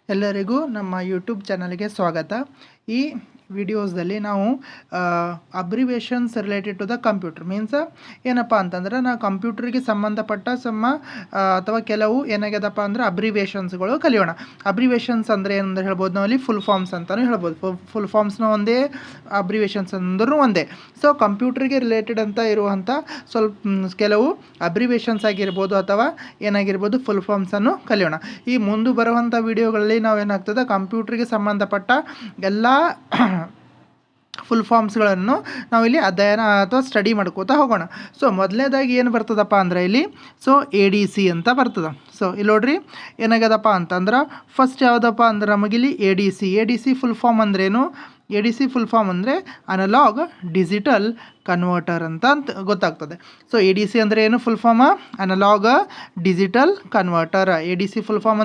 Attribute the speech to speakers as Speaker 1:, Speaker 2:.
Speaker 1: ಎಲ್ಲರಿಗೂ ನಮ್ಮ ಯೂಟ್ಯೂಬ್ ಚಾನಲ್ಗೆ ಸ್ವಾಗತ. ಈ ವಿಡಿಯೋಸ್ದಲ್ಲಿ ನಾವು abbreviations related to the computer means ಏನಪ್ಪ ಅಂತಂದ್ರೆ ನಾವು ಕಂಪ್ಯೂಟರ್ಗೆ ಸಂಬಂಧಪಟ್ಟ ಅಥವಾ ಕೆಲವು ಏನಾಗ್ಯದಪ್ಪ ಅಂದ್ರೆ ಅಬ್ರಿವೇಷನ್ಸ್ಗಳು ಕಲಿಯೋಣ. ಅಬ್ರಿವೇಷನ್ಸ್ ಅಂದರೆ ಏನಂದ್ರೆ ಹೇಳ್ಬೋದು, ನಾವಲ್ಲಿ ಫುಲ್ ಫಾರ್ಮ್ಸ್ ಅಂತಲೂ ಹೇಳ್ಬೋದು. ಫುಲ್ ಫಾರ್ಮ್ಸ್ನ ಒಂದೇ, ಅಬ್ರಿವೇಷನ್ಸ್ ಅಂದ್ರೂ ಒಂದೇ. ಸೊ ಕಂಪ್ಯೂಟರ್ಗೆ ರಿಲೇಟೆಡ್ ಅಂತ ಇರುವಂಥ ಕೆಲವು ಅಬ್ರಿವೇಷನ್ಸ್ ಆಗಿರ್ಬೋದು ಅಥವಾ ಏನಾಗಿರ್ಬೋದು ಫುಲ್ ಫಾರ್ಮ್ಸನ್ನು ಕಲಿಯೋಣ. ಈ ಮುಂದೆ ಬರುವಂಥ ವಿಡಿಯೋಗಳಲ್ಲಿ ನಾವೇನಾಗ್ತದೆ ಕಂಪ್ಯೂಟರ್ಗೆ ಸಂಬಂಧಪಟ್ಟ ಎಲ್ಲ ಫುಲ್ ಫಾರ್ಮ್ಸ್ಗಳನ್ನು ನಾವಿಲ್ಲಿ ಅಧ್ಯಯನ ಅಥವಾ ಸ್ಟಡಿ ಮಾಡ್ಕೋತಾ ಹೋಗೋಣ. ಸೊ ಮೊದಲನೇದಾಗಿ ಏನು ಬರ್ತದಪ್ಪ ಅಂದರೆ ಇಲ್ಲಿ ADC ಅಂತ ಬರ್ತದೆ. ಸೊ ಇಲ್ಲಿ ನೋಡ್ರಿ ಏನಾಗ್ಯದಪ್ಪ ಅಂತಂದ್ರೆ ಫಸ್ಟ್ ಯಾವುದಪ್ಪ ಅಂದ್ರೆ ನಮಗಿಲ್ಲಿ ADC ಫುಲ್ ಫಾರ್ಮ್ ಅಂದ್ರೇನು? ADC ಫುಲ್ ಫಾರ್ಮ್ ಅಂದರೆ ಅನಲಾಗ್ ಡಿಜಿಟಲ್ ಕನ್ವರ್ಟರ್ ಅಂತ ಗೊತ್ತಾಗ್ತದೆ. ಸೊ ADC ಅಂದರೆ ಏನು? Full form analogue digital converter. ADC full form